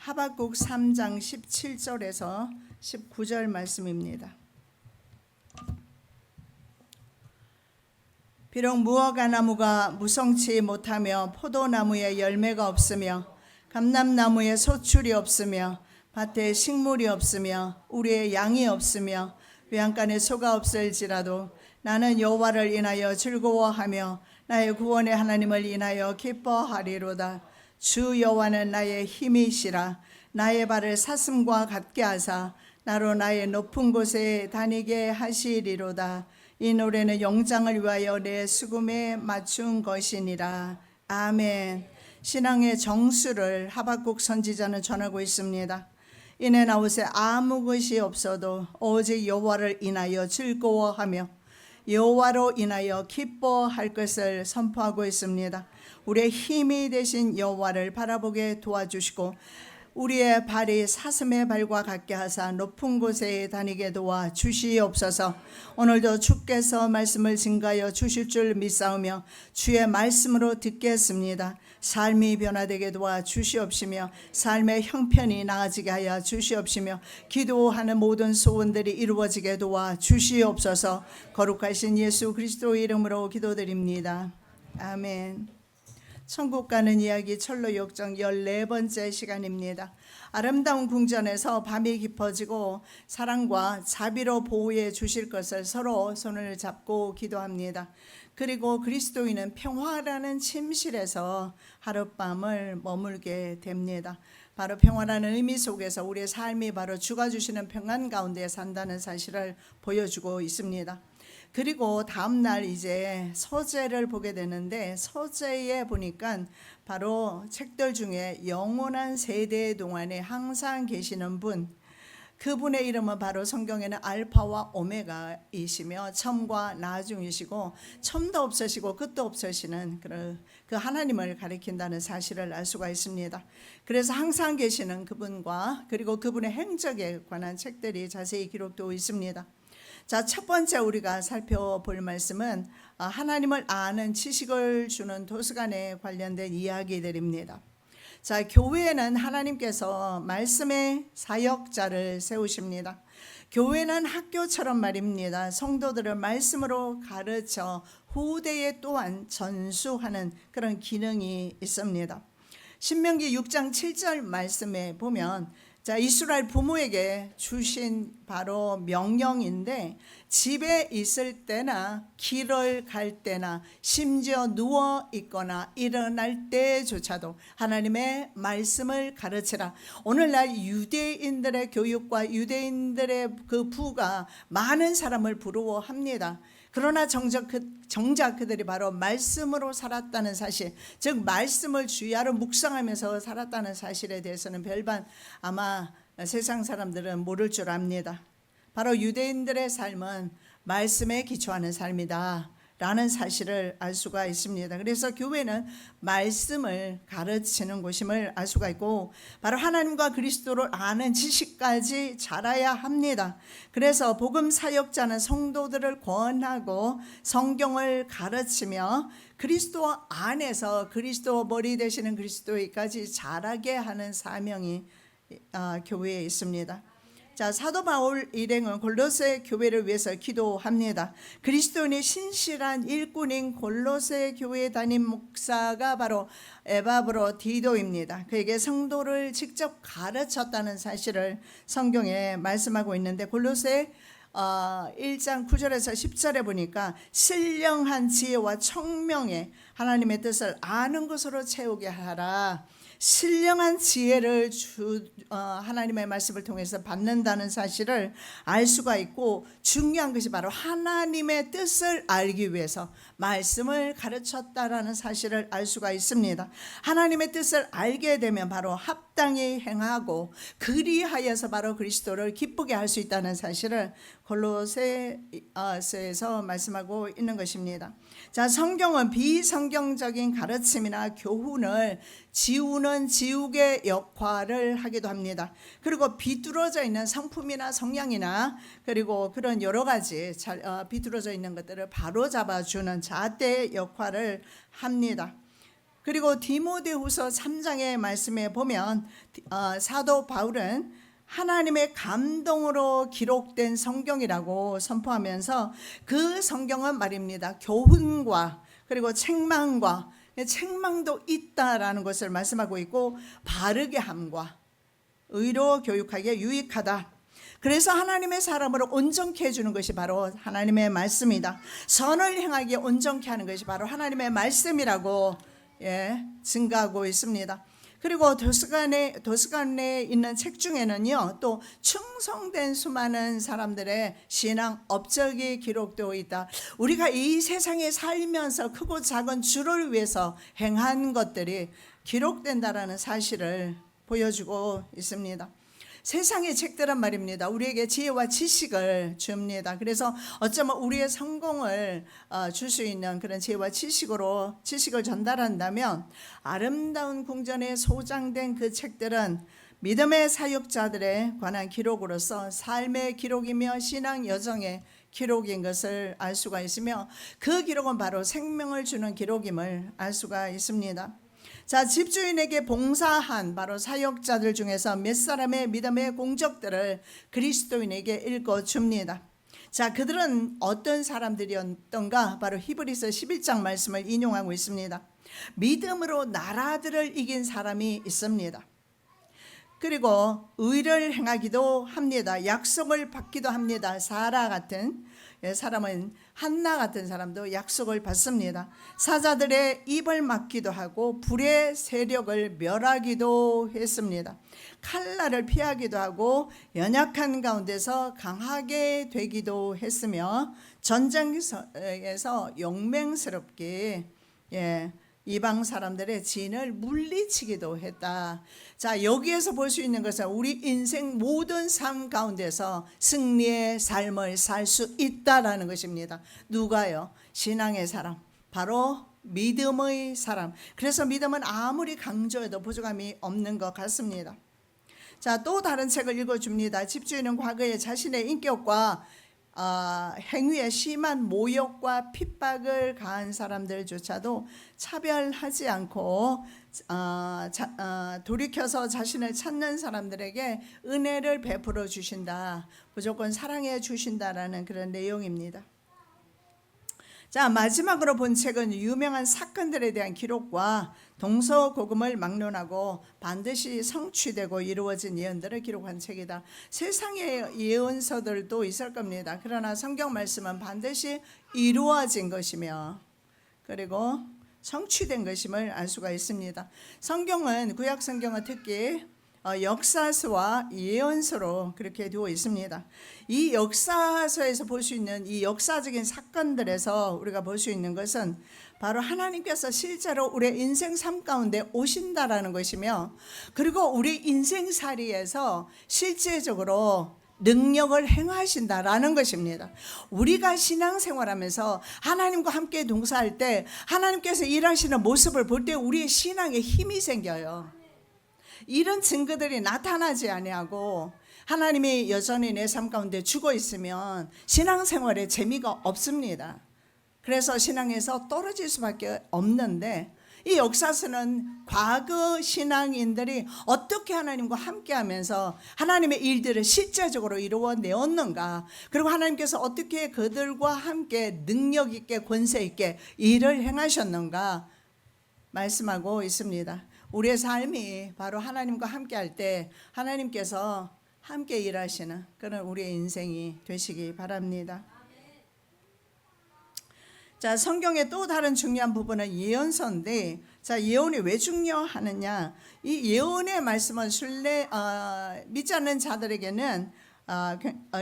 하박국 3장 17절에서 19절 말씀입니다. 비록 무화과 나무가 무성치 못하며 포도나무에 열매가 없으며 감람나무에 소출이 없으며 밭에 식물이 없으며 우리의 양이 없으며 외양간에 소가 없을지라도 나는 여호와를 인하여 즐거워하며 나의 구원의 하나님을 인하여 기뻐하리로다. 주 여호와는 나의 힘이시라. 나의 발을 사슴과 같게 하사 나로 나의 높은 곳에 다니게 하시리로다. 이 노래는 영장을 위하여 내 수금에 맞춘 것이니라. 아멘. 신앙의 정수를 하박국 선지자는 전하고 있습니다. 이내 나웃에 아무 것이 없어도 오직 여호와를 인하여 즐거워하며 여호와로 인하여 기뻐할 것을 선포하고 있습니다. 우리의 힘이 되신 여호와를 바라보게 도와주시고 우리의 발이 사슴의 발과 같게 하사 높은 곳에 다니게 도와 주시옵소서. 오늘도 주께서 말씀을 증가하여 주실 줄 믿사오며 주의 말씀으로 듣겠습니다. 삶이 변화되게 도와 주시옵시며 삶의 형편이 나아지게 하여 주시옵시며 기도하는 모든 소원들이 이루어지게 도와 주시옵소서. 거룩하신 예수 그리스도 이름으로 기도드립니다. 아멘. 천국 가는 이야기 철로 역정 14번째 시간입니다. 아름다운 궁전에서 밤이 깊어지고 사랑과 자비로 보호해 주실 것을 서로 손을 잡고 기도합니다. 그리고 그리스도인은 평화라는 침실에서 하룻밤을 머물게 됩니다. 바로 평화라는 의미 속에서 우리의 삶이 바로 주가 주시는 평안 가운데 산다는 사실을 보여주고 있습니다. 그리고 다음 날 이제 서재를 보게 되는데 서재에 보니까 바로 책들 중에 영원한 세대 동안에 항상 계시는 분, 그분의 이름은 바로 성경에는 알파와 오메가이시며 처음과 나중이시고 처음도 없으시고 끝도 없으시는 그 하나님을 가리킨다는 사실을 알 수가 있습니다. 그래서 항상 계시는 그분과 그리고 그분의 행적에 관한 책들이 자세히 기록되어 있습니다. 자, 첫 번째 우리가 살펴볼 말씀은 하나님을 아는 지식을 주는 도서관에 관련된 이야기들입니다. 자, 교회는 하나님께서 말씀의 사역자를 세우십니다. 교회는 학교처럼 말입니다. 성도들을 말씀으로 가르쳐 후대에 또한 전수하는 그런 기능이 있습니다. 신명기 6장 7절 말씀에 보면 자, 이스라엘 부모에게 주신 바로 명령인데 집에 있을 때나 길을 갈 때나 심지어 누워 있거나 일어날 때조차도 하나님의 말씀을 가르치라. 오늘날 유대인들의 교육과 유대인들의 그 부가 많은 사람을 부러워합니다. 그러나 정작 그들이 바로 말씀으로 살았다는 사실, 즉 말씀을 주야로 묵상하면서 살았다는 사실에 대해서는 별반 아마 세상 사람들은 모를 줄 압니다. 바로 유대인들의 삶은 말씀에 기초하는 삶이다 라는 사실을 알 수가 있습니다. 그래서 교회는 말씀을 가르치는 곳임을 알 수가 있고 바로 하나님과 그리스도를 아는 지식까지 자라야 합니다. 그래서 복음 사역자는 성도들을 권하고 성경을 가르치며 그리스도 안에서 그리스도 머리 되시는 그리스도까지 자라게 하는 사명이 교회에 있습니다. 자, 사도 바울 일행은 골로새 교회를 위해서 기도합니다. 그리스도인의 신실한 일꾼인 골로새 교회 담임 목사가 바로 에바브로디도입니다. 그에게 성도를 직접 가르쳤다는 사실을 성경에 말씀하고 있는데 골로새 1장 9절에서 10절에 보니까 신령한 지혜와 청명에 하나님의 뜻을 아는 것으로 채우게 하라. 신령한 지혜를 하나님의 말씀을 통해서 받는다는 사실을 알 수가 있고 중요한 것이 바로 하나님의 뜻을 알기 위해서 말씀을 가르쳤다라는 사실을 알 수가 있습니다. 하나님의 뜻을 알게 되면 바로 합당히 행하고 그리하여서 바로 그리스도를 기쁘게 할 수 있다는 사실을 골로새서에서 말씀하고 있는 것입니다. 자, 성경은 비성경적인 가르침이나 교훈을 지우는 지우개 역할을 하기도 합니다. 그리고 비뚤어져 있는 성품이나 성향이나 그리고 그런 여러 가지 비뚤어져 있는 것들을 바로잡아주는 잣대 역할을 합니다. 그리고 디모데후서 3장의 말씀에 보면 사도 바울은 하나님의 감동으로 기록된 성경이라고 선포하면서 그 성경은 말입니다, 교훈과 그리고 책망도 있다라는 것을 말씀하고 있고, 바르게 함과 의로 교육하기에 유익하다. 그래서 하나님의 사람으로 온전케 해주는 것이 바로 하나님의 말씀이다. 선을 행하기에 온전케 하는 것이 바로 하나님의 말씀이라고 증가하고 있습니다. 그리고 도서관에 있는 책 중에는요, 또 충성된 수많은 사람들의 신앙 업적이 기록되어 있다. 우리가 이 세상에 살면서 크고 작은 주를 위해서 행한 것들이 기록된다라는 사실을 보여주고 있습니다. 세상의 책들은 말입니다, 우리에게 지혜와 지식을 줍니다. 그래서 어쩌면 우리의 성공을 줄 수 있는 그런 지혜와 지식을 전달한다면, 아름다운 궁전에 소장된 그 책들은 믿음의 사역자들에 관한 기록으로서 삶의 기록이며 신앙 여정의 기록인 것을 알 수가 있으며, 그 기록은 바로 생명을 주는 기록임을 알 수가 있습니다. 자, 집주인에게 봉사한 바로 사역자들 중에서 몇 사람의 믿음의 공적들을 그리스도인에게 읽어줍니다. 자, 그들은 어떤 사람들이었던가? 바로 히브리서 11장 말씀을 인용하고 있습니다. 믿음으로 나라들을 이긴 사람이 있습니다. 그리고 의를 행하기도 합니다. 약속을 받기도 합니다. 사라 같은 사람은, 한나 같은 사람도 약속을 받습니다. 사자들의 입을 막기도 하고 불의 세력을 멸하기도 했습니다. 칼날을 피하기도 하고 연약한 가운데서 강하게 되기도 했으며, 전쟁에서 용맹스럽게 이방 사람들의 진을 물리치기도 했다. 자, 여기에서 볼 수 있는 것은 우리 인생 모든 삶 가운데서 승리의 삶을 살 수 있다라는 것입니다. 누가요? 신앙의 사람, 바로 믿음의 사람. 그래서 믿음은 아무리 강조해도 부족함이 없는 것 같습니다. 자, 또 다른 책을 읽어줍니다. 집주인은 과거에 자신의 인격과 행위에 심한 모욕과 핍박을 가한 사람들조차도 차별하지 않고 돌이켜서 자신을 찾는 사람들에게 은혜를 베풀어 주신다, 무조건 사랑해 주신다라는 그런 내용입니다. 자, 마지막으로 본 책은 유명한 사건들에 대한 기록과 동서고금을 막론하고 반드시 성취되고 이루어진 예언들을 기록한 책이다. 세상의 예언서들도 있을 겁니다. 그러나 성경 말씀은 반드시 이루어진 것이며 그리고 성취된 것임을 알 수가 있습니다. 성경은, 구약 성경은 특히 역사서와 예언서로 그렇게 되어 있습니다. 이 역사서에서 볼 수 있는 이 역사적인 사건들에서 우리가 볼 수 있는 것은 바로 하나님께서 실제로 우리의 인생 삶 가운데 오신다라는 것이며, 그리고 우리 인생살이에서 실제적으로 능력을 행하신다라는 것입니다. 우리가 신앙생활하면서 하나님과 함께 동사할 때 하나님께서 일하시는 모습을 볼 때 우리의 신앙에 힘이 생겨요. 이런 증거들이 나타나지 아니하고 하나님이 여전히 내 삶 가운데 주고 있으면 신앙생활에 재미가 없습니다. 그래서 신앙에서 떨어질 수밖에 없는데, 이 역사서는 과거 신앙인들이 어떻게 하나님과 함께하면서 하나님의 일들을 실제적으로 이루어내었는가, 그리고 하나님께서 어떻게 그들과 함께 능력 있게 권세 있게 일을 행하셨는가 말씀하고 있습니다. 우리의 삶이 바로 하나님과 함께할 때 하나님께서 함께 일하시는 그런 우리의 인생이 되시기 바랍니다. 자, 성경의 또 다른 중요한 부분은 예언서인데, 자, 예언이 왜 중요하느냐? 이 예언의 말씀은 믿지 않는 자들에게는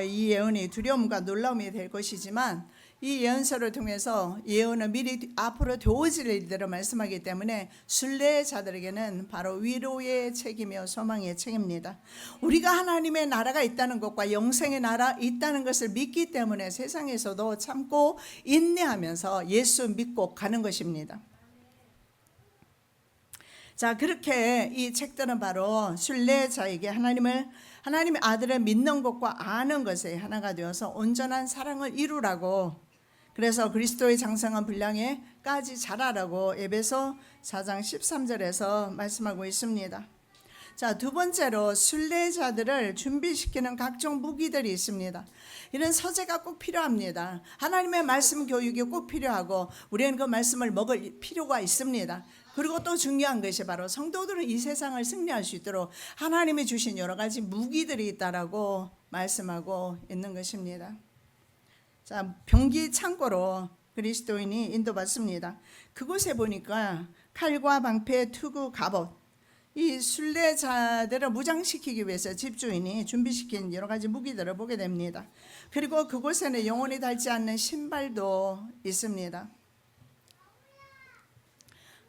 이 예언이 두려움과 놀라움이 될 것이지만, 이 예언서를 통해서 예언은 미리 앞으로 되어질 일들을 말씀하기 때문에 순례자들에게는 바로 위로의 책이며 소망의 책입니다. 우리가 하나님의 나라가 있다는 것과 영생의 나라 있다는 것을 믿기 때문에 세상에서도 참고 인내하면서 예수 믿고 가는 것입니다. 자, 그렇게 이 책들은 바로 순례자에게 하나님의 아들을 믿는 것과 아는 것에 하나가 되어서 온전한 사랑을 이루라고 그래서 그리스도의 장성한 분량에까지 자라라고 에베소 4장 13절에서 말씀하고 있습니다. 자, 두 번째로 순례자들을 준비시키는 각종 무기들이 있습니다. 이런 서재가 꼭 필요합니다. 하나님의 말씀 교육이 꼭 필요하고 우리는 그 말씀을 먹을 필요가 있습니다. 그리고 또 중요한 것이 바로 성도들은 이 세상을 승리할 수 있도록 하나님이 주신 여러 가지 무기들이 있다라고 말씀하고 있는 것입니다. 자, 병기 창고로 그리스도인이 인도받습니다. 그곳에 보니까 칼과 방패, 투구, 갑옷, 이 순례자들을 무장시키기 위해서 집주인이 준비시킨 여러 가지 무기들을 보게 됩니다. 그리고 그곳에는 영혼이 닳지 않는 신발도 있습니다.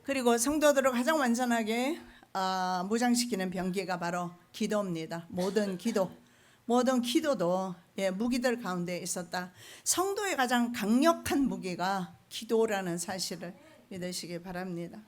그리고 성도들을 가장 완전하게 무장시키는 병기가 바로 기도입니다. 모든 기도도 무기들 가운데 있었다. 성도의 가장 강력한 무기가 기도라는 사실을 믿으시기 바랍니다.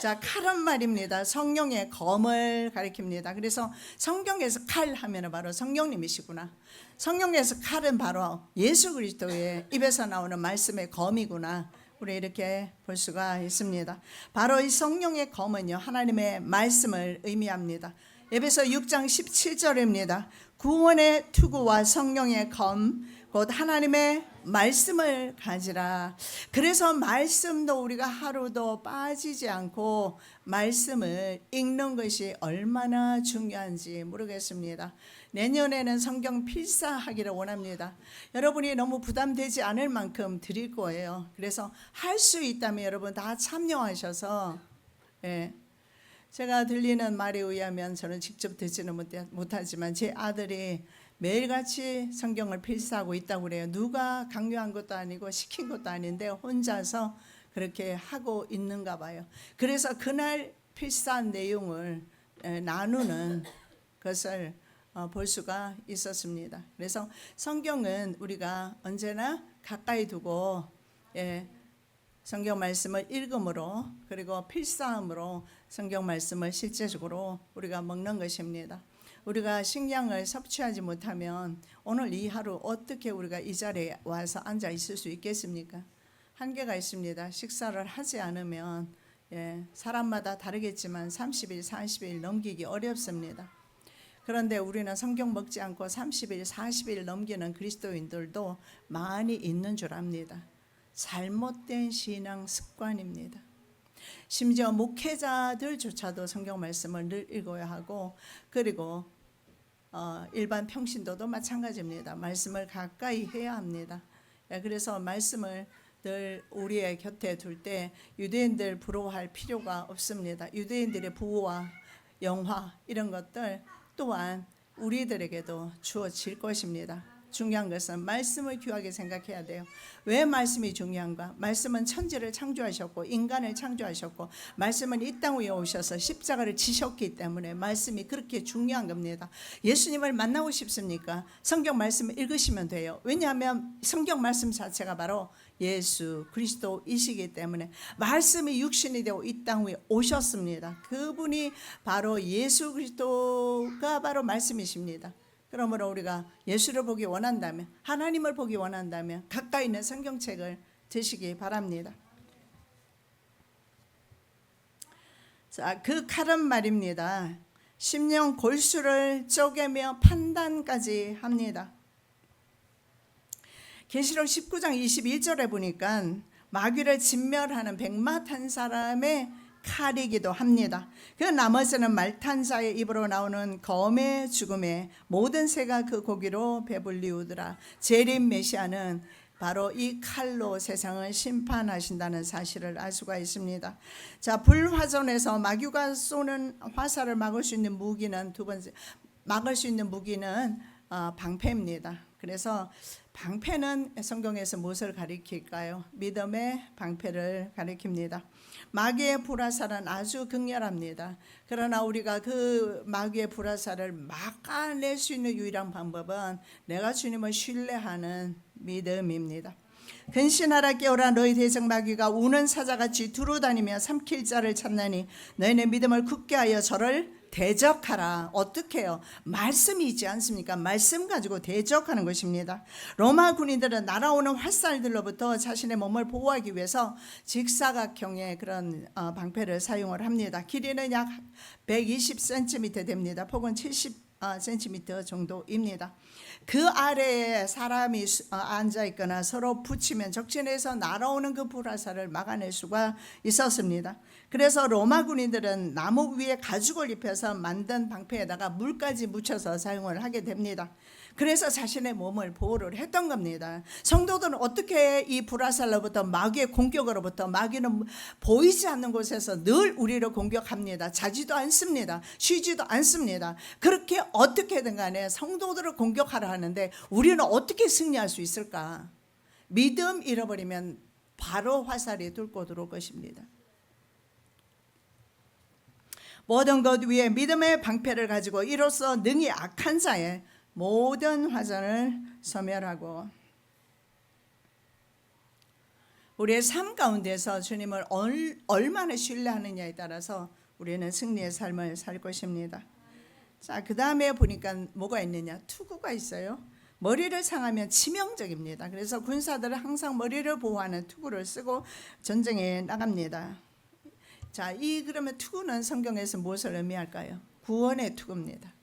자, 칼은 말입니다. 성령의 검을 가리킵니다. 그래서 성경에서 칼 하면 바로 성령님이시구나. 성령에서 칼은 바로 예수 그리스도의 입에서 나오는 말씀의 검이구나. 우리 이렇게 볼 수가 있습니다. 바로 이 성령의 검은요, 하나님의 말씀을 의미합니다. 에베소 6장 17절입니다. 구원의 투구와 성령의 검, 곧 하나님의 말씀을 가지라. 그래서 말씀도 우리가 하루도 빠지지 않고 말씀을 읽는 것이 얼마나 중요한지 모르겠습니다. 내년에는 성경 필사하기를 원합니다. 여러분이 너무 부담되지 않을 만큼 드릴 거예요. 그래서 할 수 있다면 여러분 다 참여하셔서, 제가 들리는 말에 의하면 저는 직접 듣지는 못하지만 제 아들이 매일같이 성경을 필사하고 있다고 그래요. 누가 강요한 것도 아니고 시킨 것도 아닌데 혼자서 그렇게 하고 있는가 봐요. 그래서 그날 필사한 내용을 나누는 것을 볼 수가 있었습니다. 그래서 성경은 우리가 언제나 가까이 두고 성경 말씀을 읽음으로 그리고 필사함으로 성경 말씀을 실제적으로 우리가 먹는 것입니다. 우리가 식량을 섭취하지 못하면 오늘 이 하루 어떻게 우리가 이 자리에 와서 앉아 있을 수 있겠습니까? 한계가 있습니다. 식사를 하지 않으면 사람마다 다르겠지만 30일, 40일 넘기기 어렵습니다. 그런데 우리는 성경 먹지 않고 30일, 40일 넘기는 그리스도인들도 많이 있는 줄 압니다. 잘못된 신앙 습관입니다. 심지어 목회자들조차도 성경 말씀을 늘 읽어야 하고 그리고 일반 평신도도 마찬가지입니다. 말씀을 가까이 해야 합니다. 그래서 말씀을 늘 우리의 곁에 둘 때 유대인들 부러워할 필요가 없습니다. 유대인들의 부와 영화 이런 것들 또한 우리들에게도 주어질 것입니다. 중요한 것은 말씀을 귀하게 생각해야 돼요. 왜 말씀이 중요한가? 말씀은 천지를 창조하셨고 인간을 창조하셨고 말씀은 이 땅 위에 오셔서 십자가를 지셨기 때문에 말씀이 그렇게 중요한 겁니다. 예수님을 만나고 싶습니까? 성경 말씀을 읽으시면 돼요. 왜냐하면 성경 말씀 자체가 바로 예수 그리스도이시기 때문에 말씀이 육신이 되어 이 땅 위에 오셨습니다. 그분이 바로 예수 그리스도가 바로 말씀이십니다. 그러므로 우리가 예수를 보기 원한다면 하나님을 보기 원한다면 가까이 있는 성경책을 드시기 바랍니다. 자, 그 칼은 말입니다. 심령 골수를 쪼개며 판단까지 합니다. 계시록 19장 21절에 보니까 마귀를 진멸하는 백마 탄 사람의 칼이기도 합니다. 그 나머지는 말탄 자의 입으로 나오는 검의 죽음에 모든 새가 그 고기로 배불리우더라. 재림 메시아는 바로 이 칼로 세상을 심판하신다는 사실을 알 수가 있습니다. 자, 불화전에서 마귀가 쏘는 화살을 막을 수 있는 무기는 두 번째 막을 수 있는 무기는 방패입니다. 그래서 방패는 성경에서 무엇을 가리킬까요? 믿음의 방패를 가리킵니다. 마귀의 불화살은 아주 극렬합니다. 그러나 우리가 그 마귀의 불화살을 막아낼 수 있는 유일한 방법은 내가 주님을 신뢰하는 믿음입니다. 근신하라 깨어라 너희 대적 마귀가 우는 사자같이 두루다니며 삼킬 자를 찾나니 너희는 믿음을 굳게 하여 저를 대적하라. 어떻게 해요? 말씀이 있지 않습니까? 말씀 가지고 대적하는 것입니다. 로마 군인들은 날아오는 활살들로부터 자신의 몸을 보호하기 위해서 직사각형의 그런 방패를 사용을 합니다. 길이는 약 120cm 됩니다. 폭은 70cm 정도입니다. 그 아래에 사람이 앉아 있거나 서로 붙이면 적진에서 날아오는 그 불화살을 막아낼 수가 있었습니다. 그래서 로마 군인들은 나무 위에 가죽을 입혀서 만든 방패에다가 물까지 묻혀서 사용을 하게 됩니다. 그래서 자신의 몸을 보호를 했던 겁니다. 성도들은 어떻게 이 불화살로부터, 마귀의 공격으로부터, 마귀는 보이지 않는 곳에서 늘 우리를 공격합니다. 자지도 않습니다. 쉬지도 않습니다. 그렇게 어떻게든 간에 성도들을 공격하라 하는데 우리는 어떻게 승리할 수 있을까? 믿음 잃어버리면 바로 화살이 뚫고 들어올 것입니다. 모든 것 위에 믿음의 방패를 가지고 이로써 능히 악한 자의 모든 화전을 소멸하고, 우리의 삶 가운데서 주님을 얼마나 신뢰하느냐에 따라서 우리는 승리의 삶을 살 것입니다. 자, 그 다음에 보니까 뭐가 있느냐? 투구가 있어요. 머리를 상하면 치명적입니다. 그래서 군사들은 항상 머리를 보호하는 투구를 쓰고 전쟁에 나갑니다. 자, 그러면 투구는 성경에서 무엇을 의미할까요? 구원의 투구입니다.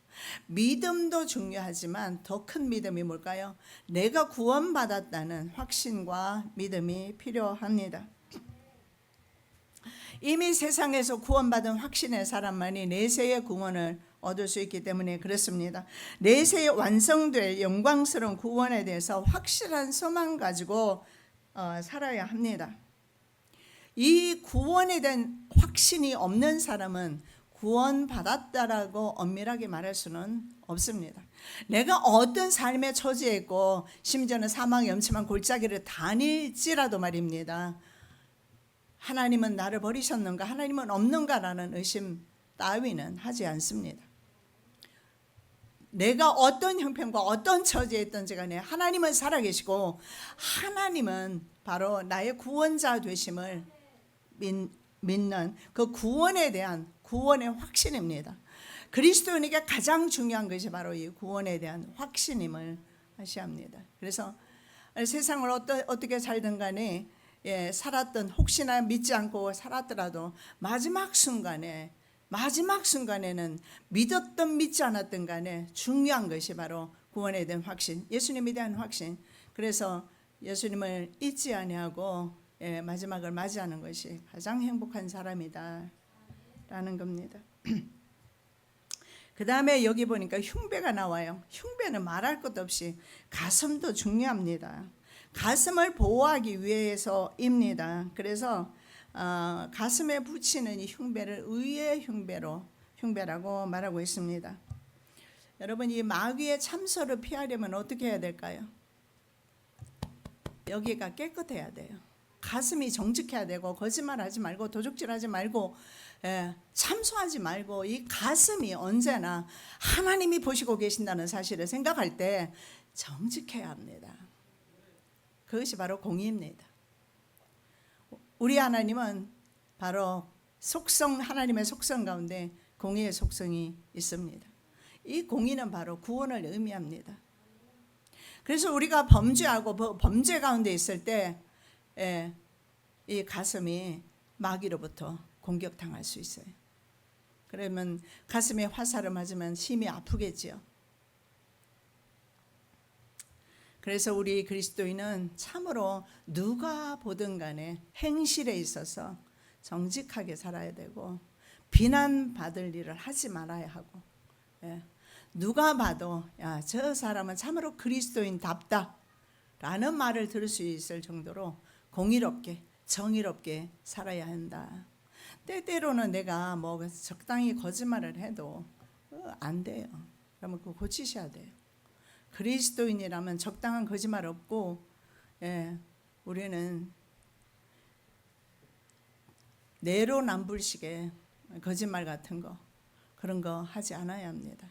믿음도 중요하지만 더 큰 믿음이 뭘까요? 내가 구원받았다는 확신과 믿음이 필요합니다. 이미 세상에서 구원받은 확신의 사람만이 내세의 구원을 얻을 수 있기 때문에 그렇습니다. 내세에 완성될 영광스러운 구원에 대해서 확실한 소망 가지고 살아야 합니다. 이 구원에 대한 확신이 없는 사람은 구원받았다라고 엄밀하게 말할 수는 없습니다. 내가 어떤 삶의 처지에 있고 심지어는 사망의 엄침한 골짜기를 다닐지라도 말입니다. 하나님은 나를 버리셨는가? 하나님은 없는가라는 의심 따위는 하지 않습니다. 내가 어떤 형편과 어떤 처지에 있든지 간에 하나님은 살아계시고 하나님은 바로 나의 구원자 되심을 믿는 그 구원에 대한 구원의 확신입니다. 그리스도인에게 가장 중요한 것이 바로 이 구원에 대한 확신임을 하셔야 합니다. 그래서 세상을 어떻게 살든 간에 살았던, 혹시나 믿지 않고 살았더라도 마지막 순간에는 믿었든 믿지 않았든 간에 중요한 것이 바로 구원에 대한 확신, 예수님에 대한 확신. 그래서 예수님을 잊지 아니하고 마지막을 맞이하는 것이 가장 행복한 사람이다 라는 겁니다. 그 다음에 여기 보니까 흉배가 나와요. 흉배는 말할 것도 없이 가슴도 중요합니다. 가슴을 보호하기 위해서입니다. 그래서 가슴에 붙이는 이 흉배를 의의 흉배라고 말하고 있습니다. 여러분, 이 마귀의 참소를 피하려면 어떻게 해야 될까요? 여기가 깨끗해야 돼요. 가슴이 정직해야 되고, 거짓말하지 말고, 도둑질하지 말고, 참소하지 말고, 이 가슴이 언제나 하나님이 보시고 계신다는 사실을 생각할 때 정직해야 합니다. 그것이 바로 공의입니다. 우리 하나님은 바로 하나님의 속성 가운데 공의의 속성이 있습니다. 이 공의는 바로 구원을 의미합니다. 그래서 우리가 범죄하고 범죄 가운데 있을 때 이 가슴이 마귀로부터 공격당할 수 있어요. 그러면 가슴에 화살을 맞으면 심히 아프겠지요. 그래서 우리 그리스도인은 참으로 누가 보든 간에 행실에 있어서 정직하게 살아야 되고, 비난받을 일을 하지 말아야 하고, 누가 봐도 야, 저 사람은 참으로 그리스도인답다 라는 말을 들을 수 있을 정도로 공의롭게 정의롭게 살아야 한다. 때때로는 내가 뭐 적당히 거짓말을 해도 안 돼요. 그러면 그거 고치셔야 돼요. 그리스도인이라면 적당한 거짓말 없고, 우리는 내로남불식의 거짓말 같은 거, 그런 거 하지 않아야 합니다.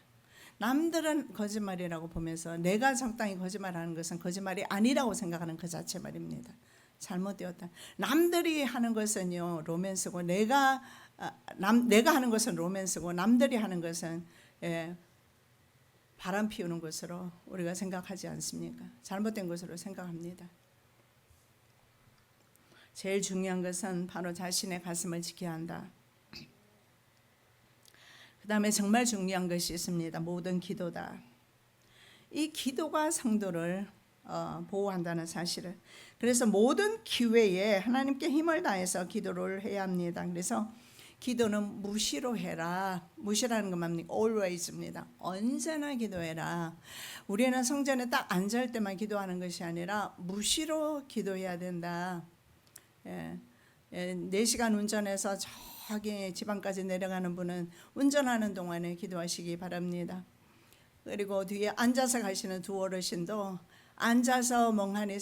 남들은 거짓말이라고 보면서 내가 적당히 거짓말하는 것은 거짓말이 아니라고 생각하는 그 자체 말입니다. 잘못되었다. 남들이 하는 것은요 로맨스고 내가 하는 것은 로맨스고 남들이 하는 것은 바람 피우는 것으로 우리가 생각하지 않습니까? 잘못된 것으로 생각합니다. 제일 중요한 것은 바로 자신의 가슴을 지켜야 한다. 그 다음에 정말 중요한 것이 있습니다. 모든 기도다. 이 기도가 성도를 보호한다는 사실을. 그래서 모든 기회에 하나님께 힘을 다해서 기도를 해야 합니다. 그래서 기도는 무시로 해라. 무시라는 건 뭡니까? always입니다. 언제나 기도해라. 우리는 성전에 딱 앉을 때만 기도하는 것이 아니라 무시로 기도해야 된다. 4시간 운전해서 저기 지방까지 내려가는 분은 운전하는 동안에 기도하시기 바랍니다. 그리고 뒤에 앉아서 가시는 두 어르신도 앉아서 멍하니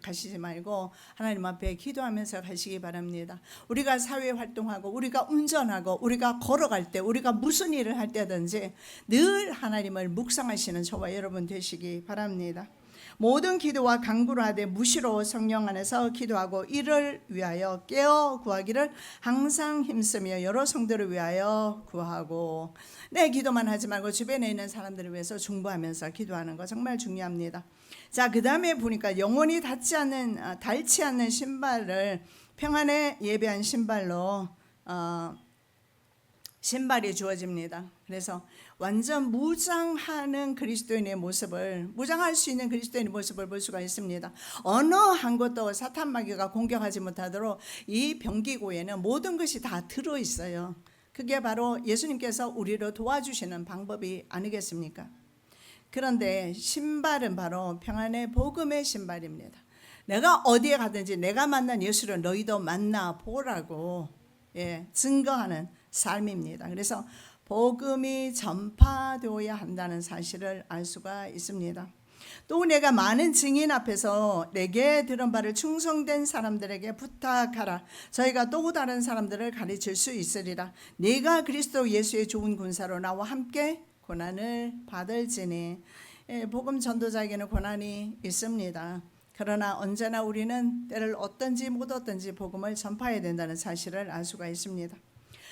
가시지 말고 하나님 앞에 기도하면서 가시기 바랍니다. 우리가 사회 활동하고 우리가 운전하고 우리가 걸어갈 때 우리가 무슨 일을 할 때든지 늘 하나님을 묵상하시는 저와 여러분 되시기 바랍니다. 모든 기도와 간구를 하되 무시로 성령 안에서 기도하고 이를 위하여 깨어 구하기를 항상 힘쓰며 여러 성도를 위하여 구하고. 내 기도만 하지 말고 주변에 있는 사람들을 위해서 중보하면서 기도하는 거 정말 중요합니다. 자, 그 다음에 보니까 영원히 닳지 않는 신발을 평안에 예배한 신발이 주어집니다. 그래서 완전 무장하는 그리스도인의 모습을, 무장할 수 있는 그리스도인의 모습을 볼 수가 있습니다. 어느 한 것도 사탄 마귀가 공격하지 못하도록 이 병기고에는 모든 것이 다 들어있어요. 그게 바로 예수님께서 우리를 도와주시는 방법이 아니겠습니까? 그런데 신발은 바로 평안의 복음의 신발입니다. 내가 어디에 가든지 내가 만난 예수를 너희도 만나보라고 증거하는 삶입니다. 그래서 복음이 전파되어야 한다는 사실을 알 수가 있습니다. 또 내가 많은 증인 앞에서 내게 들은 바를 충성된 사람들에게 부탁하라. 저희가 또 다른 사람들을 가르칠 수 있으리라. 네가 그리스도 예수의 좋은 군사로 나와 함께 고난을 받을지니. 복음 전도자에게는 고난이 있습니다. 그러나 언제나 우리는 때를 얻든지 못 얻든지 복음을 전파해야 된다는 사실을 알 수가 있습니다.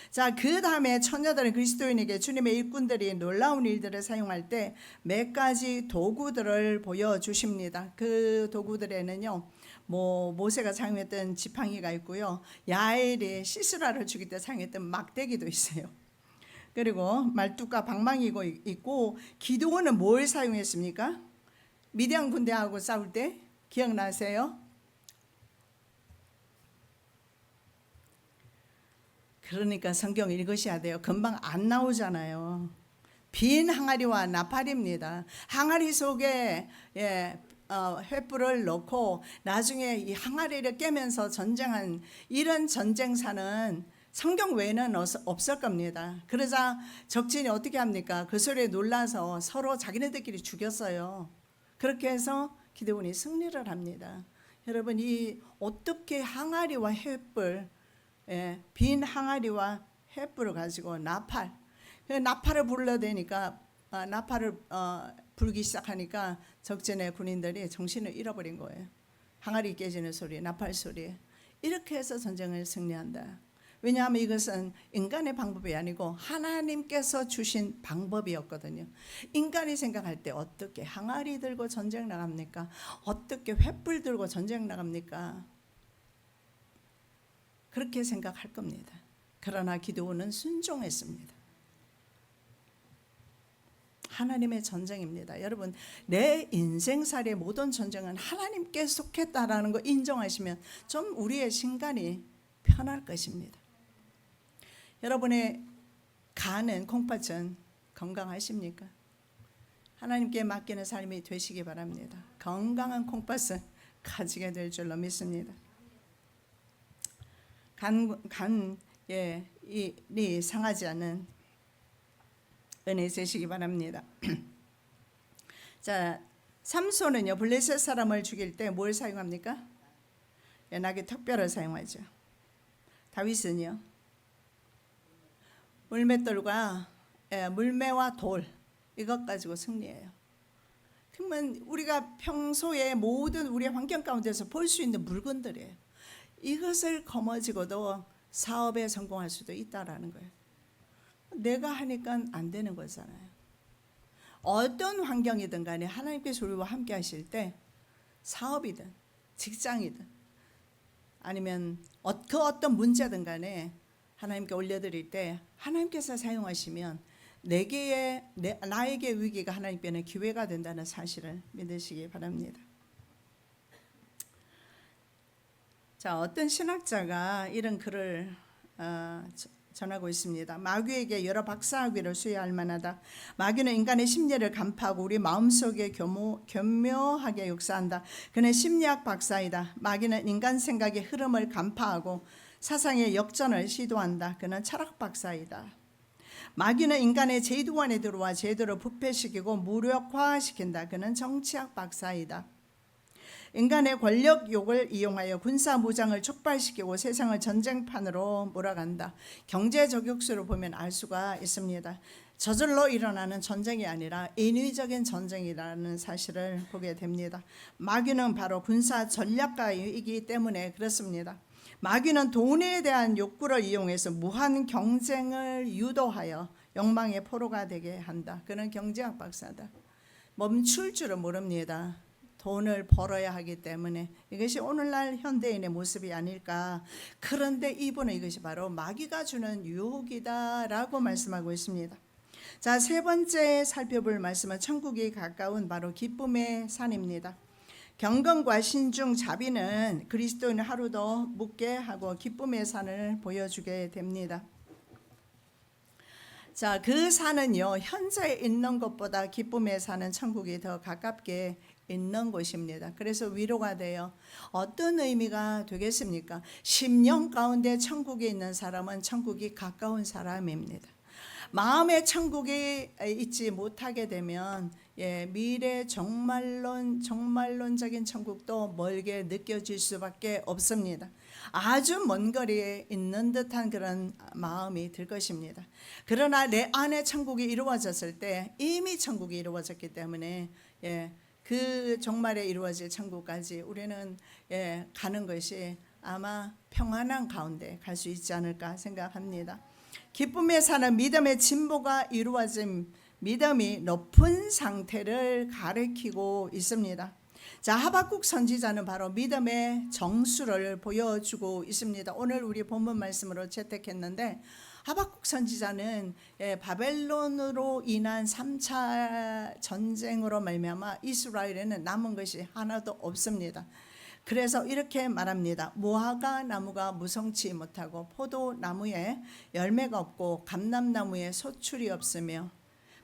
자, 그 다음에 처녀들은 그리스도인에게 주님의 일꾼들이 놀라운 일들을 사용할 때 몇 가지 도구들을 보여주십니다. 그 도구들에는요, 모세가 사용했던 지팡이가 있고요, 야엘이 시스라를 죽일 때 사용했던 막대기도 있어요. 그리고 말뚝과 방망이 있고, 기드온은 뭘 사용했습니까? 미디안 군대하고 싸울 때 기억나세요? 그러니까 성경 읽으셔야 돼요. 금방 안 나오잖아요. 빈 항아리와 나팔입니다. 항아리 속에 횃불을 넣고 나중에 이 항아리를 깨면서 전쟁한 이런 전쟁사는 성경 외에는 없을 겁니다. 그러자 적진이 어떻게 합니까? 그 소리에 놀라서 서로 자기네들끼리 죽였어요. 그렇게 해서 기드온이 승리를 합니다. 여러분, 이 어떻게 항아리와 횃불, 빈 항아리와 횃불을 가지고 나팔을 불러대니까 나팔을 불기 시작하니까 적진의 군인들이 정신을 잃어버린 거예요. 항아리 깨지는 소리, 나팔 소리. 이렇게 해서 전쟁을 승리한다. 왜냐하면 이것은 인간의 방법이 아니고 하나님께서 주신 방법이었거든요. 인간이 생각할 때 어떻게 항아리 들고 전쟁 나갑니까? 어떻게 횃불 들고 전쟁 나갑니까? 그렇게 생각할 겁니다. 그러나 기드온은 순종했습니다. 하나님의 전쟁입니다. 여러분, 내 인생살이의 모든 전쟁은 하나님께 속했다라는 거 인정하시면 좀 우리의 신간이 편할 것입니다. 여러분의 간은, 콩팥은 건강하십니까? 하나님께 맡기는 삶이 되시기 바랍니다. 건강한 콩팥은 가지게 될 줄로 믿습니다. 간이 상하지 않는 은혜 되시기 바랍니다. 자, 삼손은요, 블레셋 사람을 죽일 때 뭘 사용합니까? 연하게 턱뼈를 사용하죠. 다윗은요, 물맷돌과 물매와 돌, 이것 가지고 승리해요. 그러면 우리가 평소에 모든 우리의 환경 가운데서 볼 수 있는 물건들이에요. 이것을 거머쥐고도 사업에 성공할 수도 있다라는 거예요. 내가 하니까 안 되는 거잖아요. 어떤 환경이든 간에 하나님께서 우리와 함께 하실 때 사업이든 직장이든 아니면 그 어떤 문제든 간에 하나님께 올려드릴 때 하나님께서 사용하시면 나에게 위기가 하나님께는 기회가 된다는 사실을 믿으시기 바랍니다. 자, 어떤 신학자가 이런 글을 전하고 있습니다. 마귀에게 여러 박사학위를 수여할 만하다. 마귀는 인간의 심리를 간파하고 우리 마음속에 교묘하게 역사한다. 그는 심리학 박사이다. 마귀는 인간 생각의 흐름을 간파하고 사상의 역전을 시도한다. 그는 철학 박사이다. 마귀는 인간의 제도 안에 들어와 제도를 부패시키고 무력화시킨다. 그는 정치학 박사이다. 인간의 권력욕을 이용하여 군사 무장을 촉발시키고 세상을 전쟁판으로 몰아간다. 경제 저격수로 보면 알 수가 있습니다. 저절로 일어나는 전쟁이 아니라 인위적인 전쟁이라는 사실을 보게 됩니다. 마귀는 바로 군사 전략가이기 때문에 그렇습니다. 마귀는 돈에 대한 욕구를 이용해서 무한 경쟁을 유도하여 욕망의 포로가 되게 한다. 그는 경제학 박사다. 멈출 줄을 모릅니다. 돈을 벌어야 하기 때문에 이것이 오늘날 현대인의 모습이 아닐까. 그런데 이분은 이것이 바로 마귀가 주는 유혹이다라고 말씀하고 있습니다. 자, 세 번째 살펴볼 말씀은 천국이 가까운 바로 기쁨의 산입니다. 경건과 신중, 자비는 그리스도인을 하루도 묵게 하고 기쁨의 산을 보여주게 됩니다. 자, 그 산은요, 현재 있는 것보다 기쁨의 산은 천국이 더 가깝게 있는 곳입니다. 그래서 위로가 돼요. 어떤 의미가 되겠습니까? 심령 가운데 천국에 있는 사람은 천국이 가까운 사람입니다. 마음의 천국에 있지 못하게 되면 미래 정말론적인 천국도 멀게 느껴질 수밖에 없습니다. 아주 먼 거리에 있는 듯한 그런 마음이 들 것입니다. 그러나 내 안에 천국이 이루어졌을 때 이미 천국이 이루어졌기 때문에 그 종말에 이루어질 천국까지 우리는 가는 것이 아마 평안한 가운데 갈 수 있지 않을까 생각합니다. 기쁨에 사는 믿음의 진보가 이루어진 믿음이 높은 상태를 가리키고 있습니다. 자, 하박국 선지자는 바로 믿음의 정수를 보여주고 있습니다. 오늘 우리 본문 말씀으로 채택했는데 하박국 선지자는 바벨론으로 인한 3차 전쟁으로 말미암아 이스라엘에는 남은 것이 하나도 없습니다. 그래서 이렇게 말합니다. 무화과 나무가 무성치 못하고 포도나무에 열매가 없고 감람나무에 소출이 없으며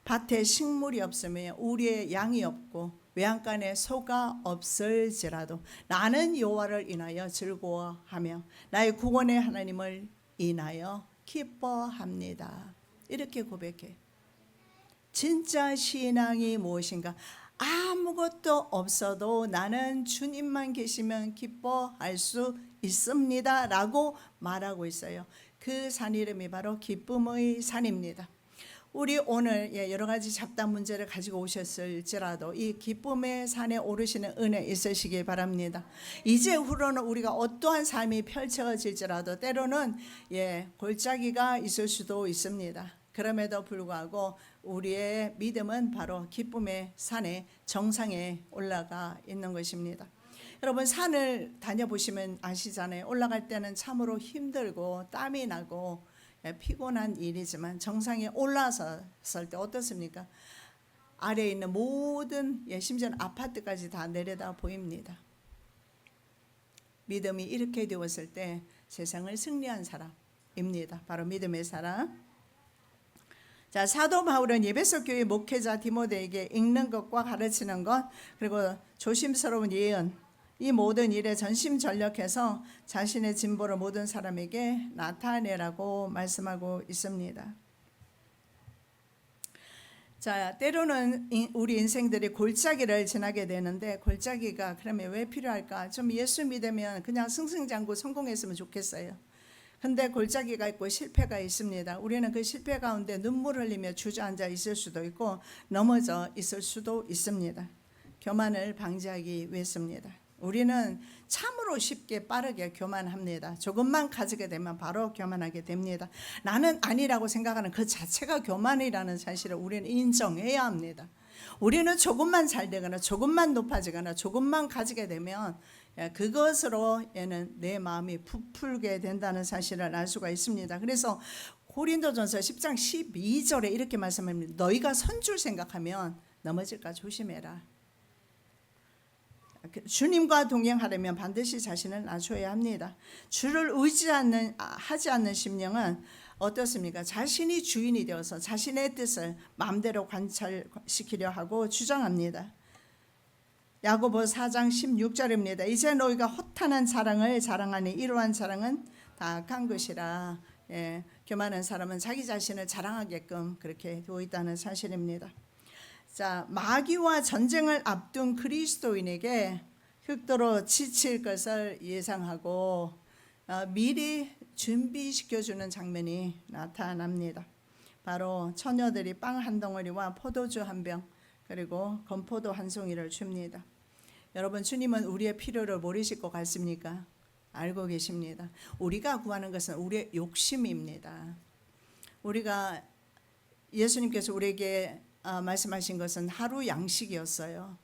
밭에 식물이 없으며 우리의 양이 없고 외양간에 소가 없을지라도 나는 여호와를 인하여 즐거워하며 나의 구원의 하나님을 인하여 기뻐합니다. 이렇게 고백해. 진짜 신앙이 무엇인가? 아무것도 없어도 나는 주님만 계시면 기뻐할 수 있습니다 라고 말하고 있어요. 그 산 이름이 바로 기쁨의 산입니다. 우리 오늘 여러 가지 잡담 문제를 가지고 오셨을지라도 이 기쁨의 산에 오르시는 은혜 있으시기 바랍니다. 이제 후로는 우리가 어떠한 삶이 펼쳐질지라도 때로는 골짜기가 있을 수도 있습니다. 그럼에도 불구하고 우리의 믿음은 바로 기쁨의 산의 정상에 올라가 있는 것입니다. 여러분, 산을 다녀보시면 아시잖아요. 올라갈 때는 참으로 힘들고 땀이 나고 피곤한 일이지만 정상에 올라섰을 때 어떻습니까? 아래에 있는 모든 심지어는 아파트까지 다 내려다 보입니다. 믿음이 이렇게 되었을 때 세상을 승리한 사람입니다. 바로 믿음의 사람. 자, 사도 바울은 에베소 교회 목회자 디모데에게 읽는 것과 가르치는 것 그리고 조심스러운 예언 이 모든 일에 전심전력해서 자신의 진보를 모든 사람에게 나타내라고 말씀하고 있습니다. 자, 때로는 우리 인생들이 골짜기를 지나게 되는데 골짜기가 그러면 왜 필요할까? 좀 예수 믿으면 그냥 승승장구 성공했으면 좋겠어요. 근데 골짜기가 있고 실패가 있습니다. 우리는 그 실패 가운데 눈물 흘리며 주저앉아 있을 수도 있고 넘어져 있을 수도 있습니다. 교만을 방지하기 위해서입니다. 우리는 참으로 쉽게 빠르게 교만합니다. 조금만 가지게 되면 바로 교만하게 됩니다. 나는 아니라고 생각하는 그 자체가 교만이라는 사실을 우리는 인정해야 합니다. 우리는 조금만 잘 되거나 조금만 높아지거나 조금만 가지게 되면 그것으로 얘는 내 마음이 부풀게 된다는 사실을 알 수가 있습니다. 그래서 고린도전서 10장 12절에 이렇게 말씀합니다. 너희가 선 줄 생각하면 넘어질까 조심해라. 주님과 동행하려면 반드시 자신을 낮춰야 합니다. 주를 하지 않는 심령은 어떻습니까? 자신이 주인이 되어서 자신의 뜻을 마음대로 관찰시키려 하고 주장합니다. 야고보 4장 16절입니다. 이제 너희가 허탄한 자랑을 자랑하니 이러한 자랑은 다 악한 것이라. 교만한 사람은 자기 자신을 자랑하게끔 그렇게 되어 있다는 사실입니다. 자, 마귀와 전쟁을 앞둔 그리스도인에게 극도로 지칠 것을 예상하고 미리 준비시켜주는 장면이 나타납니다. 바로 처녀들이 빵 한 덩어리와 포도주 한 병 그리고 건포도 한 송이를 줍니다. 여러분, 주님은 우리의 필요를 모르실 것 같습니까? 알고 계십니다. 우리가 구하는 것은 우리의 욕심입니다. 우리가 예수님께서 우리에게 말씀하신 것은 하루 양식이었어요.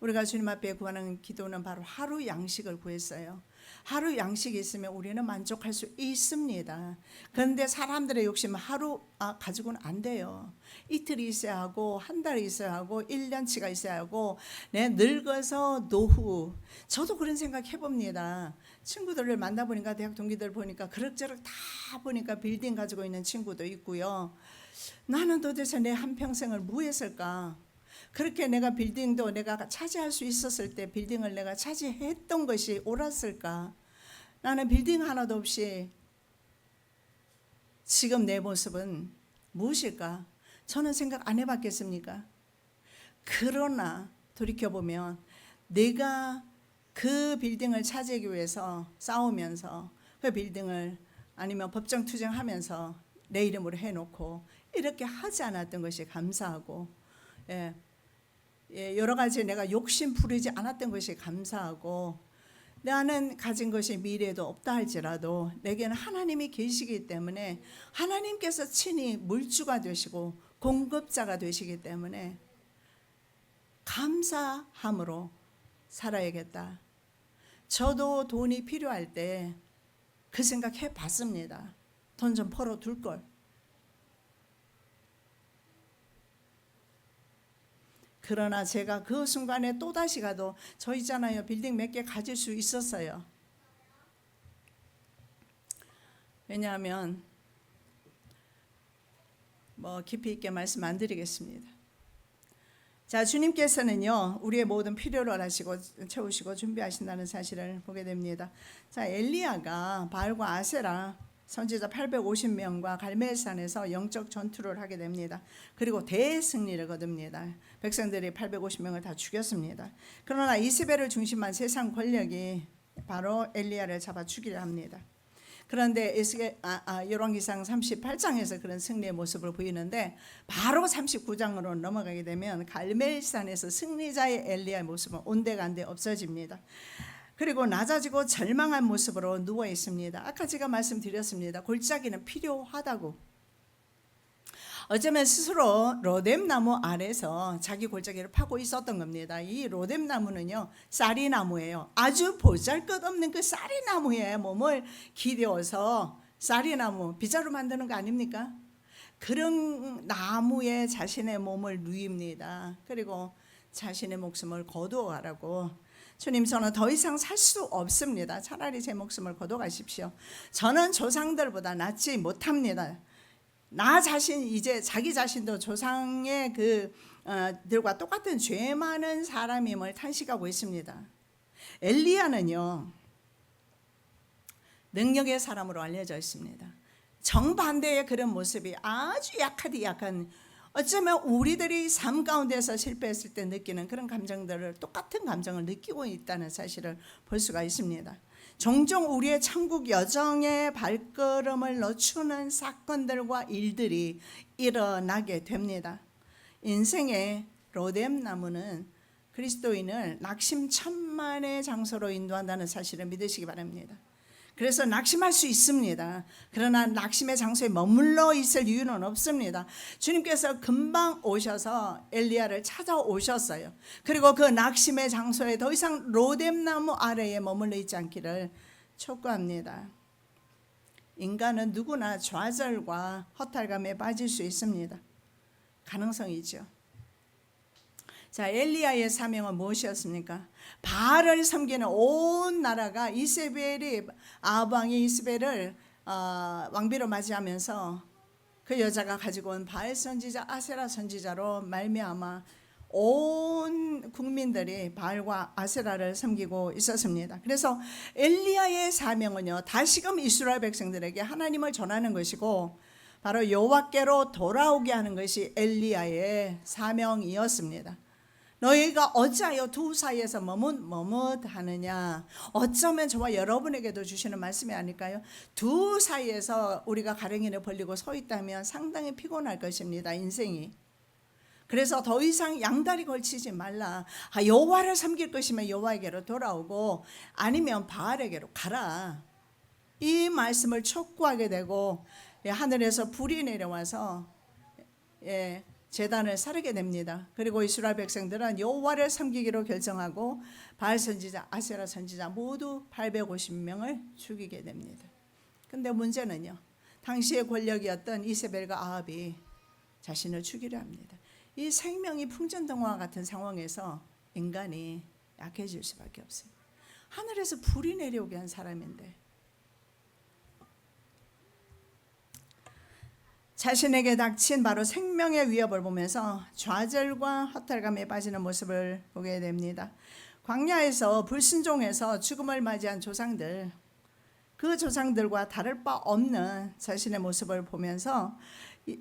우리가 주님 앞에 구하는 기도는 바로 하루 양식을 구했어요. 하루 양식이 있으면 우리는 만족할 수 있습니다. 그런데 사람들의 욕심은 하루 가지고는 안 돼요. 이틀이 있어야 하고 한 달이 있어야 하고 1년치가 있어야 하고 늙어서 노후. 저도 그런 생각 해봅니다. 친구들을 만나보니까 대학 동기들 보니까 그럭저럭 다 보니까 빌딩 가지고 있는 친구도 있고요. 나는 도대체 내 한평생을 뭐 했을까? 그렇게 내가 빌딩도 내가 차지할 수 있었을 때 빌딩을 내가 차지했던 것이 옳았을까? 나는 빌딩 하나도 없이 지금 내 모습은 무엇일까? 저는 생각 안 해봤겠습니까? 그러나 돌이켜보면 내가 그 빌딩을 차지하기 위해서 싸우면서 그 빌딩을 아니면 법정 투쟁하면서 내 이름으로 해놓고 이렇게 하지 않았던 것이 감사하고 여러 가지 내가 욕심 부리지 않았던 것이 감사하고 나는 가진 것이 미래에도 없다 할지라도 내게는 하나님이 계시기 때문에 하나님께서 친히 물주가 되시고 공급자가 되시기 때문에 감사함으로 살아야겠다. 저도 돈이 필요할 때 그 생각 해봤습니다. 돈 좀 벌어둘 걸. 그러나 제가 그 순간에 또다시 가도 저 있잖아요. 빌딩 몇 개 가질 수 있었어요. 왜냐하면 깊이 있게 말씀 안 드리겠습니다. 자, 주님께서는요 우리의 모든 필요를 하시고 채우시고 준비하신다는 사실을 보게 됩니다. 자, 엘리야가 바알과 아세라 선지자 850명과 갈멜산에서 영적 전투를 하게 됩니다. 그리고 대승리를 거둡니다. 백성들이 850명을 다 죽였습니다. 그러나 이세벨을 중심한 세상 권력이 바로 엘리야를 잡아 죽이려 합니다. 그런데 열왕기상 38장에서 그런 승리의 모습을 보이는데 바로 39장으로 넘어가게 되면 갈멜산에서 승리자의 엘리야의 모습은 온데간데 없어집니다. 그리고 낮아지고 절망한 모습으로 누워 있습니다. 아까 제가 말씀드렸습니다. 골짜기는 필요하다고. 어쩌면 스스로 로뎀나무 아래서 자기 골짜기를 파고 있었던 겁니다. 이 로뎀나무는요 쌀이나무예요. 아주 보잘것없는 그 쌀이나무에 몸을 기대어서 쌀이나무 빗자루 만드는 거 아닙니까? 그런 나무에 자신의 몸을 누입니다. 그리고 자신의 목숨을 거두어가라고. 주님, 저는 더 이상 살 수 없습니다. 차라리 제 목숨을 거둬가십시오. 저는 조상들보다 낫지 못합니다. 나 자신, 이제 자기 자신도 조상의 들과 똑같은 죄 많은 사람임을 탄식하고 있습니다. 엘리야는요 능력의 사람으로 알려져 있습니다. 정반대의 그런 모습이 아주 약한 어쩌면 우리들이 삶 가운데서 실패했을 때 느끼는 그런 감정들을 똑같은 감정을 느끼고 있다는 사실을 볼 수가 있습니다. 종종 우리의 천국 여정의 발걸음을 늦추는 사건들과 일들이 일어나게 됩니다. 인생의 로뎀나무는 그리스도인을 낙심천만의 장소로 인도한다는 사실을 믿으시기 바랍니다. 그래서 낙심할 수 있습니다. 그러나 낙심의 장소에 머물러 있을 이유는 없습니다. 주님께서 금방 오셔서 엘리야를 찾아오셨어요. 그리고 그 낙심의 장소에 더 이상 로뎀나무 아래에 머물러 있지 않기를 촉구합니다. 인간은 누구나 좌절과 허탈감에 빠질 수 있습니다. 가능성이죠. 자, 엘리야의 사명은 무엇이었습니까? 바알을 섬기는 온 나라가 이세벨이 아합 왕이 이세벨을 왕비로 맞이하면서 그 여자가 가지고 온 바알 선지자 아세라 선지자로 말미암아 온 국민들이 바알과 아세라를 섬기고 있었습니다. 그래서 엘리야의 사명은요, 다시금 이스라엘 백성들에게 하나님을 전하는 것이고 바로 여호와께로 돌아오게 하는 것이 엘리야의 사명이었습니다. 너희가 어찌하여 두 사이에서 머뭇하느냐. 어쩌면 저와 여러분에게도 주시는 말씀이 아닐까요? 두 사이에서 우리가 가랭이를 벌리고 서 있다면 상당히 피곤할 것입니다, 인생이. 그래서 더 이상 양다리 걸치지 말라. 여호와를 섬길 것이면 여호와에게로 돌아오고 아니면 바알에게로 가라. 이 말씀을 촉구하게 되고 하늘에서 불이 내려와서 제단을 사르게 됩니다. 그리고 이스라엘 백성들은 여호와를 섬기기로 결정하고 바알 선지자, 아세라 선지자 모두 850명을 죽이게 됩니다. 근데 문제는요, 당시의 권력이었던 이세벨과 아합이 자신을 죽이려 합니다. 이 생명이 풍전등화와 같은 상황에서 인간이 약해질 수밖에 없어요. 하늘에서 불이 내려오게 한 사람인데 자신에게 닥친 바로 생명의 위협을 보면서 좌절과 허탈감에 빠지는 모습을 보게 됩니다. 광야에서 불순종해서 죽음을 맞이한 조상들, 그 조상들과 다를 바 없는 자신의 모습을 보면서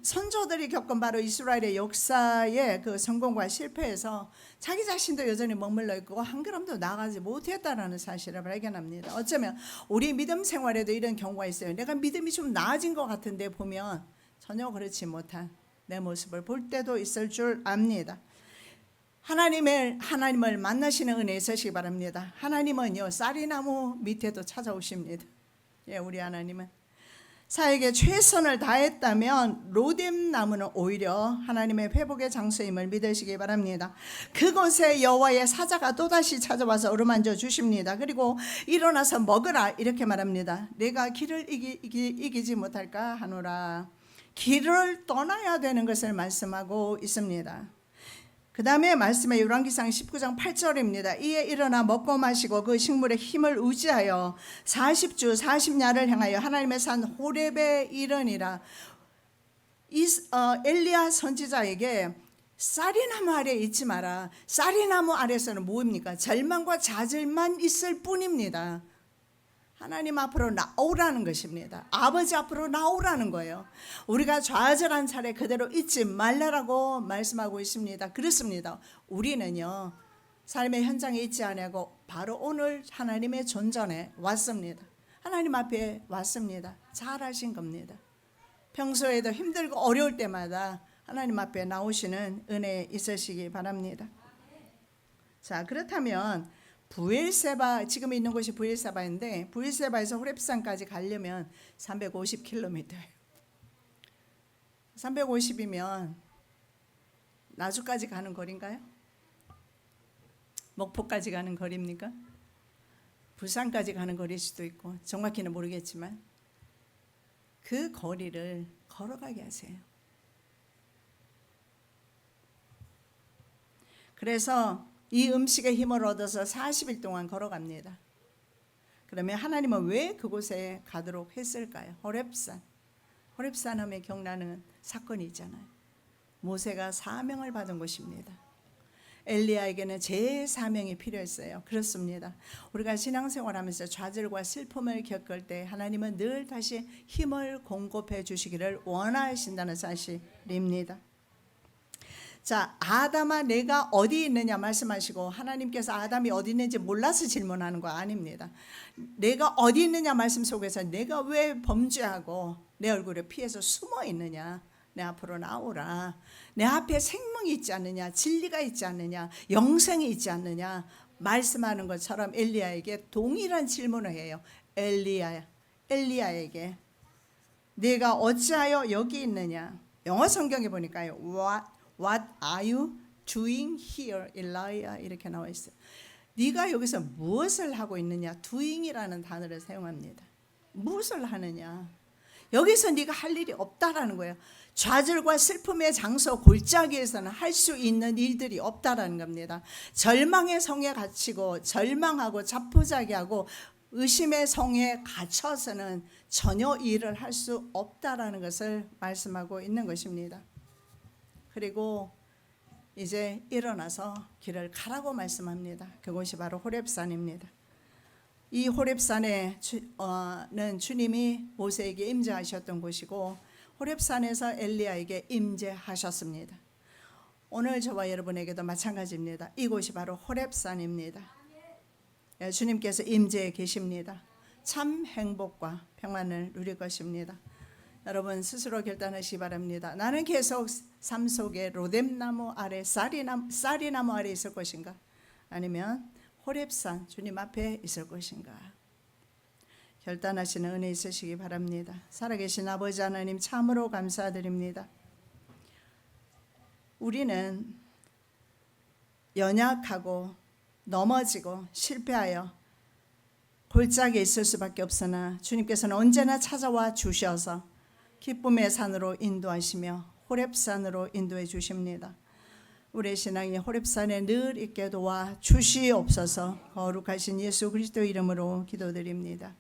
선조들이 겪은 바로 이스라엘의 역사의 그 성공과 실패에서 자기 자신도 여전히 머물러 있고 한 걸음도 나아가지 못했다는 사실을 발견합니다. 어쩌면 우리 믿음 생활에도 이런 경우가 있어요. 내가 믿음이 좀 나아진 것 같은데 보면 전혀 그렇지 못한 내 모습을 볼 때도 있을 줄 압니다. 하나님을 만나시는 은혜 있으시기 바랍니다. 하나님은요, 쌀이나무 밑에도 찾아오십니다. 우리 하나님은 사에게 최선을 다했다면 로뎀나무는 오히려 하나님의 회복의 장소임을 믿으시기 바랍니다. 그곳에 여호와의 사자가 또다시 찾아와서 어루만져 주십니다. 그리고 일어나서 먹으라 이렇게 말합니다. 내가 길을 이기지 못할까 하노라. 길을 떠나야 되는 것을 말씀하고 있습니다. 그 다음에 말씀에 열왕기상 19장 8절입니다. 이에 일어나 먹고 마시고 그 식물의 힘을 의지하여 40주 40야를 행하여 하나님의 산 호렙에 이르니라. 엘리야 선지자에게 쌀이나무 아래 있지 마라. 쌀이나무 아래서는 뭐입니까? 절망과 좌절만 있을 뿐입니다. 하나님 앞으로 나오라는 것입니다. 아버지 앞으로 나오라는 거예요. 우리가 좌절한 차례 그대로 잊지 말라라고 말씀하고 있습니다. 그렇습니다. 우리는요, 삶의 현장에 있지 않고 바로 오늘 하나님의 존전에 왔습니다. 하나님 앞에 왔습니다. 잘하신 겁니다. 평소에도 힘들고 어려울 때마다 하나님 앞에 나오시는 은혜 있으시기 바랍니다. 자, 그렇다면 부엘세바, 지금 있는 곳이 부엘세바인데 부엘세바에서 호렙산까지 가려면 350km예요. 350이면 나주까지 가는 거리인가요? 목포까지 가는 거리입니까? 부산까지 가는 거리일 수도 있고 정확히는 모르겠지만 그 거리를 걸어가게 하세요. 그래서 이 음식의 힘을 얻어서 40일 동안 걸어갑니다. 그러면 하나님은 왜 그곳에 가도록 했을까요? 호렙산 하면 기억나는 사건이 있잖아요. 모세가 사명을 받은 곳입니다. 엘리야에게는 제 사명이 필요했어요. 그렇습니다. 우리가 신앙생활하면서 좌절과 슬픔을 겪을 때 하나님은 늘 다시 힘을 공급해 주시기를 원하신다는 사실입니다. 자, 아담아 내가 어디 있느냐 말씀하시고 하나님께서 아담이 어디 있는지 몰라서 질문하는 거 아닙니다. 내가 어디 있느냐 말씀 속에서 내가 왜 범죄하고 내 얼굴을 피해서 숨어 있느냐 내 앞으로 나오라. 내 앞에 생명이 있지 않느냐, 진리가 있지 않느냐, 영생이 있지 않느냐 말씀하는 것처럼 엘리야에게 동일한 질문을 해요. 엘리야에게 네가 어찌하여 여기 있느냐. 영어 성경에 보니까요, What are you doing here, Elijah? 이렇게 나와 있어요. 네가 여기서 무엇을 하고 있느냐. doing이라는 단어를 사용합니다. 무엇을 하느냐. 여기서 네가 할 일이 없다라는 거예요. 좌절과 슬픔의 장소 골짜기에서는 할 수 있는 일들이 없다라는 겁니다. 절망의 성에 갇히고 절망하고 자포자기하고 의심의 성에 갇혀서는 전혀 일을 할 수 없다라는 것을 말씀하고 있는 것입니다. 그리고 이제 일어나서 길을 가라고 말씀합니다. 그곳이 바로 호렙산입니다. 이 호렙산에는 주님이 모세에게 임재하셨던 곳이고 호렙산에서 엘리야에게 임재하셨습니다. 오늘 저와 여러분에게도 마찬가지입니다. 이곳이 바로 호렙산입니다. 주님께서 임재해 계십니다. 참 행복과 평안을 누릴 것입니다. 여러분 스스로 결단하시기 바랍니다. 나는 계속 삶 속에 로뎀나무 아래 쌀이나무 아래 있을 것인가? 아니면 호렙산 주님 앞에 있을 것인가? 결단하시는 은혜 있으시기 바랍니다. 살아계신 아버지 하나님 참으로 감사드립니다. 우리는 연약하고 넘어지고 실패하여 골짜기에 있을 수밖에 없으나 주님께서는 언제나 찾아와 주셔서 기쁨의 산으로 인도하시며 호렙산으로 인도해 주십니다. 우리의 신앙이 호렙산에 늘 있게 도와 주시옵소서. 거룩하신 예수 그리스도 이름으로 기도드립니다.